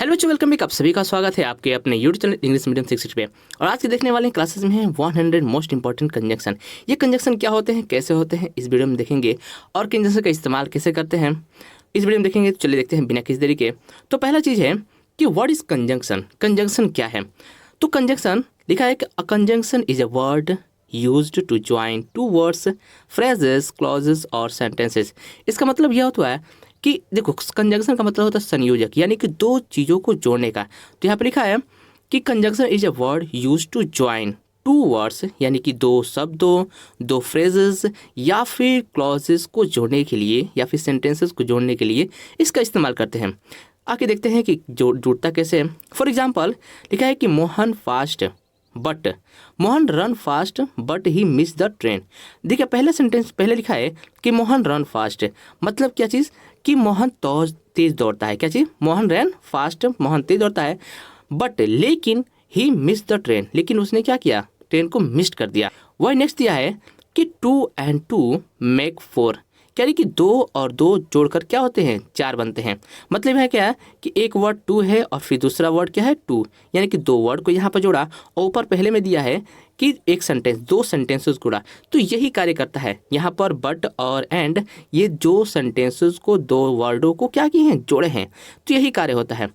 Hello बच्चों, welcome back. आप सभी का स्वागत है आपके अपने यूट्यूब चैनल इंग्लिश मीडियम 60 पे। और आज के देखने वाले क्लासेस में है 100 मोस्ट इंपॉर्टेंट कंजंक्शन। ये कंजंक्शन क्या होते हैं, कैसे होते हैं, इस वीडियो में देखेंगे। और कंजंक्शन का इस्तेमाल कैसे करते हैं इस वीडियो में देखेंगे। तो चलिए देखते हैं बिना किसी देरी के। तो पहला चीज़ है कि व्हाट इज कंजंक्शन। कंजंक्शन क्या है? तो कंजंक्शन लिखा है कि a conjunction is a word used to join two words, phrases, clauses और sentences। इसका मतलब यह होता है कि देखो, कंजंक्शन का मतलब होता है संयोजक, यानी कि दो चीज़ों को जोड़ने का। तो यहाँ पर लिखा है कि conjunction is a word used to join two words, यानी कि दो शब्दों, दो फ्रेजेस या फिर क्लॉजेस को जोड़ने के लिए या फिर सेंटेंसेस को जोड़ने के लिए इसका इस्तेमाल करते हैं। आके देखते हैं कि जुड़ता कैसे है। फॉर एग्जाम्पल लिखा है कि Mohan fast but Mohan run fast but he miss the train. देखिए, पहला सेंटेंस पहले लिखा है कि मोहन रन फास्ट, मतलब क्या चीज़ कि मोहन तो तेज दौड़ता है। क्या चीज़? मोहन रन फास्ट, मोहन तेज दौड़ता है। बट लेकिन ही मिस द ट्रेन, लेकिन उसने क्या किया? ट्रेन को मिस कर दिया। वही नेक्स्ट दिया है कि 2 and 2 मेक 4, यानी कि 2 और 2 जोड़कर क्या होते हैं? 4 बनते हैं। मतलब है क्या कि एक वर्ड 2 है और फिर दूसरा वर्ड क्या है? 2, यानी कि दो वर्ड को यहाँ पर जोड़ा। और ऊपर पहले में दिया है कि एक सेंटेंस, दो सेंटेंसेस जोड़ा। तो यही कार्य करता है यहाँ पर बट और एंड, ये जो सेंटेंसेस को दो वर्डों को क्या किए हैं? जोड़े हैं। तो यही कार्य होता है।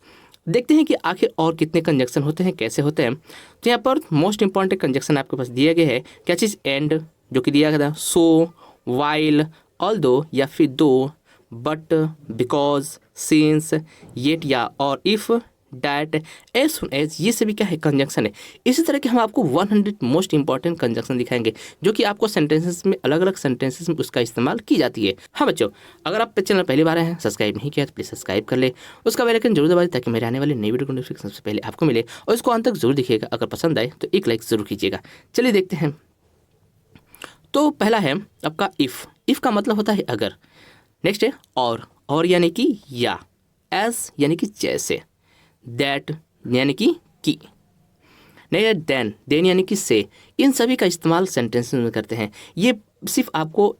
देखते हैं कि आखिर और कितने कंजक्शन होते हैं, कैसे होते हैं। तो यहाँ पर मोस्ट इंपॉर्टेंट कंजक्शन आपके पास दिए गए हैं। क्या चीज़? एंड, जो कि दिया गया था। सो, वाइल, ऑल्दो या फिर दो, बट, बिकॉज, सिंस, येट या or if, that, as soon as, ये सभी क्या है? कंजंक्शन है। इसी तरह के हम आपको 100 मोस्ट इंपॉर्टेंट कंजंक्शन दिखाएंगे, जो कि आपको सेंटेंसेस में, अलग अलग सेंटेंसेस में उसका इस्तेमाल की जाती है। हाँ बच्चों, अगर आप चैनल पहली बार आए हैं, सब्सक्राइब नहीं किया तो प्लीज़ सब्सक्राइब कर ले, उसका बेल आइकन जरूर दबा दें ताकि मेरे आने वाले नई वीडियो को नोटिफिकेशन सबसे पहले आपको मिले। और इसको अंत तक जरूर देखिएगा। अगर पसंद आए तो एक लाइक जरूर कीजिएगा। चलिए देखते हैं। तो पहला है आपका इफ़। इफ़ का मतलब होता है अगर। नेक्स्ट है और यानी कि या। एस यानी कि जैसे। दैट यानी कि नहीं है देन यानी कि से। इन सभी का इस्तेमाल सेंटेंस में करते हैं। ये सिर्फ आपको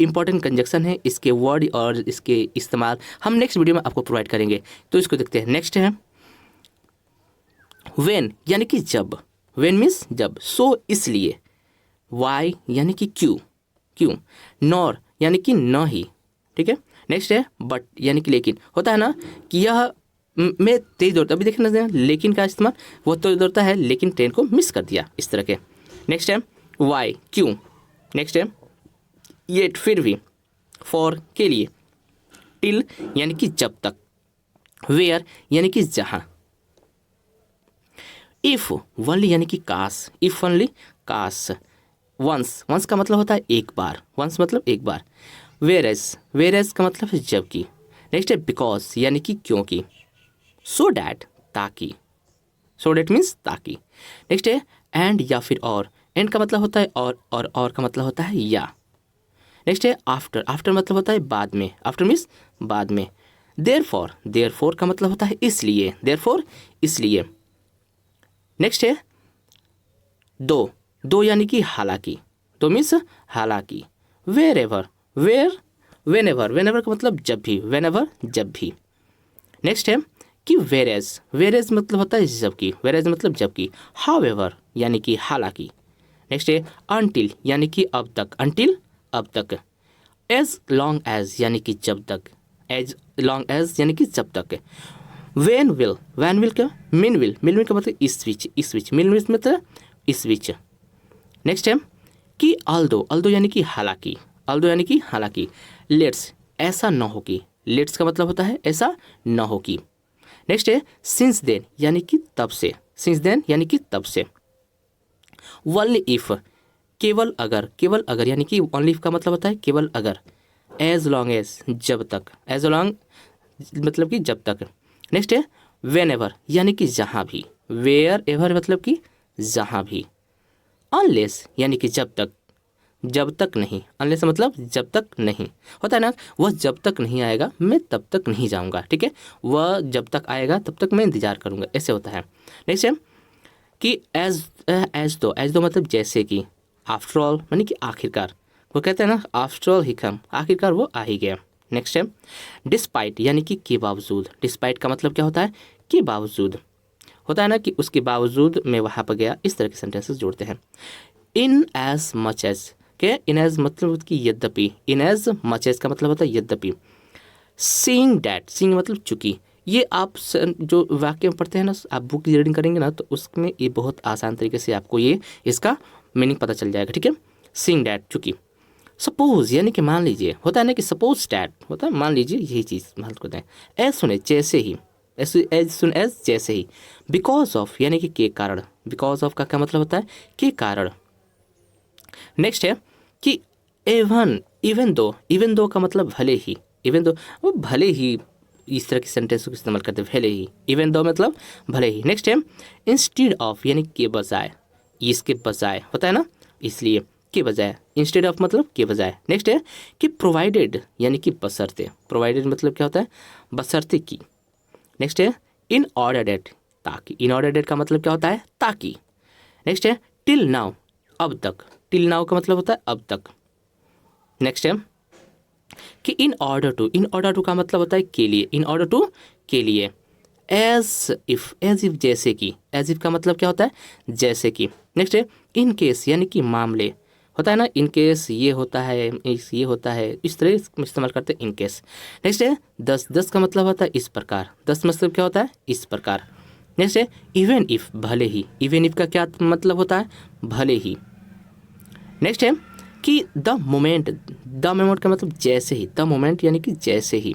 इंपॉर्टेंट कंजक्शन है, इसके वर्ड और इसके इस्तेमाल हम नेक्स्ट वीडियो में आपको प्रोवाइड करेंगे। तो इसको देखते हैं। नेक्स्ट है व्हेन, यानी कि जब। व्हेन मीन्स जब। सो इसलिए। वाई यानी कि क्यों। नॉर यानी कि न ही। ठीक है। नेक्स्ट है बट, यानी कि लेकिन। होता है ना कि यह मैं तेज दौड़ता, अभी देखना लेकिन का इस्तेमाल, वो तेज दौड़ता है लेकिन ट्रेन को मिस कर दिया, इस तरह के। नेक्स्ट है वाई, क्यों। नेक्स्ट है येट, फिर भी। फॉर, के लिए। टिल यानी कि जब तक। वेयर यानी कि जहाँ। इफ ओनली यानी कि काश। इफ ओनली, काश। वंस का मतलब होता है एक बार। वंस मतलब एक बार। वेरेज का मतलब है जबकि। नेक्स्ट है बिकॉज, यानी कि क्योंकि। सो डैट, ताकि। सो डैट मीन्स ताकि। नेक्स्ट है एंड या फिर और। एंड का मतलब होता है और का मतलब होता है या। नेक्स्ट है आफ्टर मतलब होता है बाद में। आफ्टर मीन्स बाद में। देयरफॉर का मतलब होता है इसलिए। देयरफॉर, इसलिए। नेक्स्ट है दो यानी कि हालांकि। दो मीन्स हालांकि। वेनेवर का मतलब जब भी। वेनेवर, जब भी। नेक्स्ट है कि वेरेज मतलब होता है जबकि। वेरेज मतलब जबकि। हाउएवर यानी कि हालांकि। नेक्स्ट है अनटिल, यानी कि अब तक। अनटिल, अब तक। एज लॉन्ग एज, यानी कि जब तक। एज लॉन्ग एज यानी कि जब तक। वैन विल क्या? मिन विल का मतलब इस बीच। मिन विल मतलब इस बीच। नेक्स्ट है कि अल्दो यानी कि हालांकि। लेट्स, ऐसा न हो कि। लेट्स का मतलब होता है ऐसा न हो कि। नेक्स्ट है सिंस देन, यानी कि तब से। सिंस देन यानी कि तब से। ओनली इफ, केवल अगर यानी कि ओनली इफ का मतलब होता है केवल अगर। एज लॉन्ग एज, जब तक। एज लॉन्ग मतलब कि जब तक। नेक्स्ट है वेन एवर, यानी कि जहाँ भी। वेयर एवर मतलब कि जहाँ भी। अनलेस यानी कि जब तक नहीं। अनलेस मतलब जब तक नहीं। होता है ना, वह जब तक नहीं आएगा मैं तब तक नहीं जाऊंगा। ठीक है, वह जब तक आएगा तब तक मैं इंतजार करूंगा, ऐसे होता है। नेक्स्ट है कि एज दो मतलब जैसे कि। आफ्टर ऑल यानी कि आखिरकार। वो कहते हैं ना आफ्टर ऑल ही कम, आखिरकार वो आ ही गया। नेक्स्ट है डिस्पाइट, यानी कि के बावजूद। डिस्पाइट का मतलब क्या होता है? के बावजूद, होता है ना कि उसके बावजूद मैं वहाँ पर गया, इस तरह के सेंटेंसेस जोड़ते हैं। इन एज मच एज, क्या इन एज मतलब कि यद्यपि, इन एज मच एज का मतलब होता है यद्यपि। सीइंग डैट, सीइंग मतलब चूंकि, ये आप जो वाक्य में पढ़ते हैं ना, आप बुक की रीडिंग करेंगे ना, तो उसमें ये बहुत आसान तरीके से आपको ये इसका मीनिंग पता चल जाएगा, ठीक है। सीइंग डैट चूंकि, सपोज यानी कि मान लीजिए, होता है ना कि सपोज डैट होता है मान लीजिए, यही चीज़ मान करते हैं। एज सुने जैसे ही, एज सुन एज जैसे ही। बिकॉज ऑफ यानी कि के कारण, बिकॉज ऑफ का क्या मतलब होता है के कारण। नेक्स्ट है कि एवन, इवन दो का मतलब भले ही, इवन दो, वो भले ही, इस तरह के सेंटेंस को इस्तेमाल करते हैं, भले ही, इवन दो मतलब भले ही। नेक्स्ट है इंस्टीड ऑफ यानी के बजाय, इसके बजाय होता है ना, इसलिए के बजाय, इंस्टेड ऑफ मतलब के बजाय। नेक्स्ट है कि प्रोवाइडेड यानी कि बशर्ते, प्रोवाइडेड मतलब क्या होता है बशर्ते की। नेक्स्ट है इन ऑर्डर डेट, ताकि, इन ऑर्डर डेट का मतलब क्या होता है ताकि। नेक्स्ट है टिल नाउ, अब तक, टिल नाउ का मतलब होता है अब तक। नेक्स्ट है कि in order to, in order to का मतलब होता है के लिए, इन ऑर्डर टू के लिए। एज इफ जैसे कि, एज इफ का मतलब क्या होता है जैसे कि। नेक्स्ट है इन केस यानी कि मामले, होता है ना इन केस ये होता है, ये होता है, इस तरह इस्तेमाल करते हैं इन केस। नेक्स्ट है दस का मतलब होता है इस प्रकार, दस मतलब क्या होता है इस प्रकार। नेक्स्ट है इवन इफ, भले ही, इवन इफ का क्या मतलब होता है भले ही। नेक्स्ट है कि द मोमेंट का मतलब जैसे ही, द मोमेंट यानी कि जैसे ही।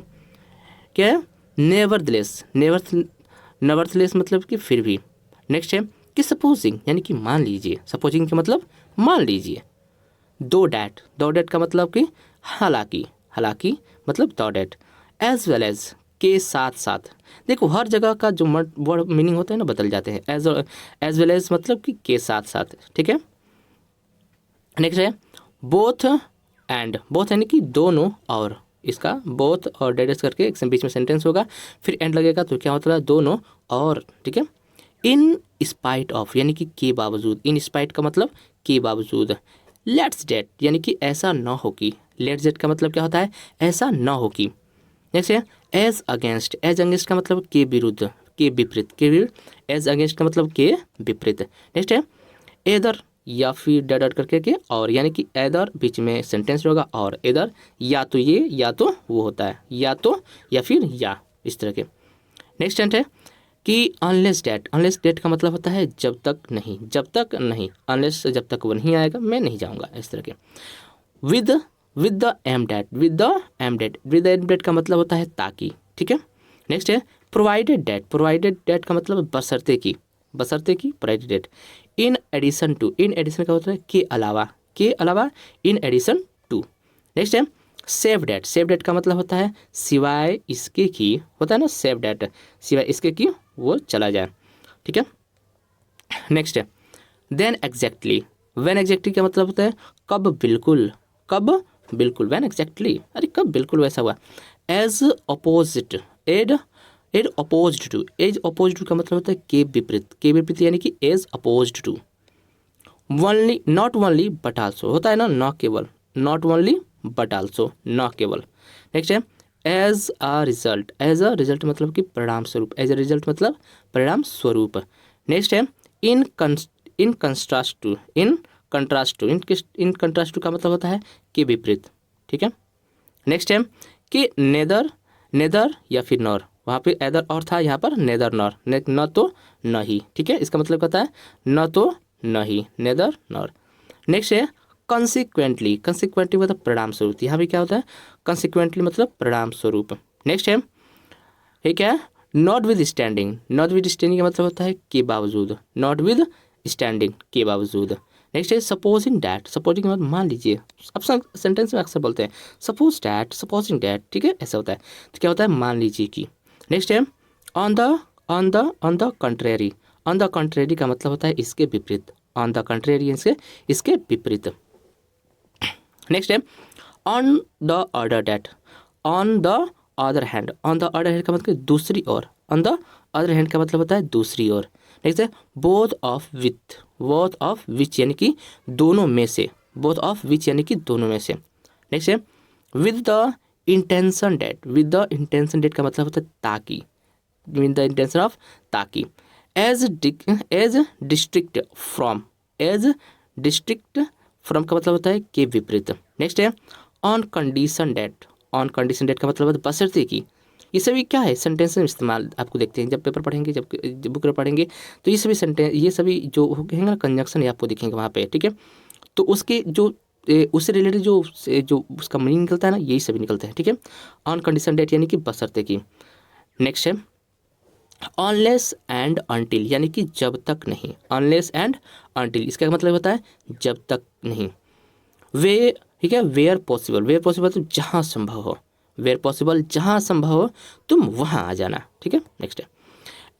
क्या है नेवरदलेस, नेवरदलेस मतलब कि फिर भी। नेक्स्ट है कि सपोजिंग यानी कि मान लीजिए, सपोजिंग का मतलब मान लीजिए। दो डैट का मतलब कि हालांकि, हालांकि मतलब दो डैट। एज वेल एज के साथ साथ, देखो हर जगह का जो वर्ड मीनिंग होता है ना बदल जाते हैं। एज वेल एज मतलब कि के साथ साथ, ठीक है। नेक्स्ट है बोथ एंड, बोथ यानी कि दोनों और, इसका बोथ और डेडेस करके एक बीच में सेंटेंस होगा, फिर एंड लगेगा तो क्या होता है दोनों और, ठीक है। इन स्पाइट ऑफ यानी कि के बावजूद, इन स्पाइट का मतलब के बावजूद। लेट्स डेट यानी कि ऐसा न हो कि, लेट्स डेट का मतलब क्या होता है ऐसा न हो कि। नेक्स्ट है एज अगेंस्ट, एज अगेंस्ट का मतलब के विरुद्ध, के विपरीत, के विरुद्ध, एज अगेंस्ट का मतलब के विपरीत। नेक्स्ट है एदर या फिर डेड करके के और, यानी कि एदर बीच में सेंटेंस होगा और एदर या तो ये या तो वो होता है, या तो या फिर या, इस तरह के। नेक्स्ट है कि अनलेस डेट का मतलब होता है जब तक नहीं, जब तक नहीं, अनलेस जब तक वो नहीं आएगा मैं नहीं जाऊंगा, इस तरह के। विद द एम डेट का मतलब होता है ताकि, ठीक है। नेक्स्ट है प्रोवाइडेड डेट का मतलब बशर्ते की, provided that. In addition to, in addition का होता है के अलावा, इन एडिशन टू। नेक्स्ट है सेव डेट का मतलब होता है सिवाय इसके की, होता है ना सेव डेट, सिवाय इसके की वो चला जाए, ठीक है। नेक्स्ट है देन एग्जैक्टली, व्हेन एग्जैक्टली का मतलब होता है कब बिल्कुल, व्हेन एग्जैक्टली, अरे कब बिल्कुल वैसा हुआ। As opposite, as opposed to का मतलब होता है के विपरीत, यानी कि as opposed to. Only, not only but also, होता है ना न केवल, नॉट ओनली बट आल्सो, न केवल। नेक्स्ट है एज अ रिजल्ट मतलब कि परिणाम स्वरूप, एज अ रिजल्ट मतलब परिणाम स्वरूप। नेक्स्ट है in contrast to, in contrast to का मतलब होता है के विपरीत, ठीक है। नेक्स्ट है कि नेदर या फिर नॉर, वहाँ पे एदर और था, यहाँ पर नेदर नॉर, न तो नहीं, ठीक है। इसका मतलब कहता है न तो नहीं, नेदर नॉर। नेक्स्ट है कंसिक्वेंटली मतलब परिणाम स्वरूप, यहाँ भी क्या होता है कंसिक्वेंटली मतलब परिणाम स्वरूप। नेक्स्ट है क्या नॉट विद स्टैंडिंग का मतलब होता है के बावजूद, नॉट विद स्टैंडिंग के बावजूद। नेक्स्ट है सपोजिंग का मतलब मान लीजिए, अब सेंटेंस में अक्सर बोलते हैं सपोजिंग डैट, ठीक है, ऐसा होता है। तो क्या होता है मान लीजिए कि। नेक्स्ट है ऑन द कंट्रेरी का मतलब होता है इसके विपरीत, ऑन द कंट्रेरी इसके विपरीत। नेक्स्ट है on the other that, on the other hand का मतलब दूसरी ओर, ऑन द अदर हैंड का मतलब होता है दूसरी ओर। नेक्स्ट है बोथ ऑफ विच यानी कि दोनों में से, दोनों में से। नेक्स्ट है विद द इंटेंशन डेट का मतलब होता है ताकि, मीन द इंटेंशन ऑफ ताकि, as distinct from, as distinct from का मतलब होता है के विपरीत। नेक्स्ट है on condition that, on condition that का मतलब होता है बशर्ते की। ये सभी क्या है सेंटेंस में इस्तेमाल आपको देखते हैं जब पेपर पढ़ेंगे, जब बुक पढ़ेंगे तो ये सभी सेंटेंस, ये सभी जो होंगे ना कंजंक्शन ये आपको दिखेंगे वहाँ पे, ठीक है। तो उसके जो उससे रिलेटेड जो उसका मीनिंग निकलता है ना यही सभी निकलते हैं, ठीक है। ऑन कंडीशन डेट यानी कि बशर्ते की। नेक्स्ट है अनलेस एंड अनटिल यानी कि जब तक नहीं, अनलेस एंड अनटिल इसका मतलब होता है जब तक नहीं। वे, ठीक है, वेयर पॉसिबल, वेयर पॉसिबल तो जहाँ संभव हो, वेयर पॉसिबल जहाँ संभव हो तुम वहाँ आ जाना, ठीक है। नेक्स्ट है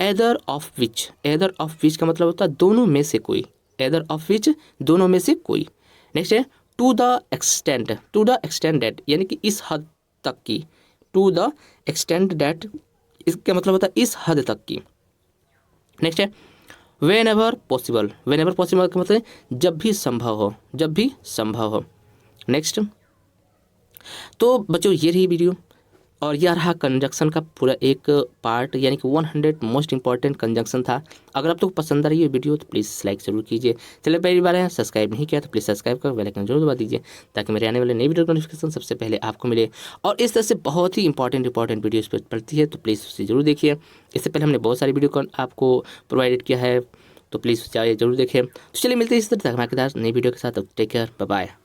either of which, either of which का मतलब होता है दोनों में से कोई, एदर ऑफ विच दोनों में से कोई। नेक्स्ट है to the extent, to the extent that यानी कि इस हद तक की, टू द एक्सटेंट डेट इसका मतलब होता है इस हद तक की। नेक्स्ट है when ever possible, when ever possible का मतलब है जब भी संभव हो, जब भी संभव हो। नेक्स्ट, तो बच्चों ये रही वीडियो और यह रहा कंजक्शन का पूरा एक पार्ट यानी कि 100 मोस्ट इंपॉर्टेंट कंजक्शन था। अगर आप लोग पसंद आ रही है वीडियो तो प्लीज़ लाइक जरूर कीजिए। चलिए पहली बार है सब्सक्राइब नहीं किया तो प्लीज़ सब्सक्राइब कर बेल आइकन जरूर दबा दीजिए ताकि मेरे आने वाले नई वीडियो नोटिफिकेशन सबसे पहले आपको मिले। और इस तरह से बहुत ही इंपॉर्टेंट वीडियोज़ पर पड़ती है तो प्लीज़ उसे जरूर देखिए। इससे पहले हमने बहुत सारी वीडियो आपको प्रोवाइडेड किया है तो प्लीज़ जरूर देखें। तो चलिए मिलते हैं इस तरह धमाकेदार नई वीडियो के साथ। Take care, bye bye.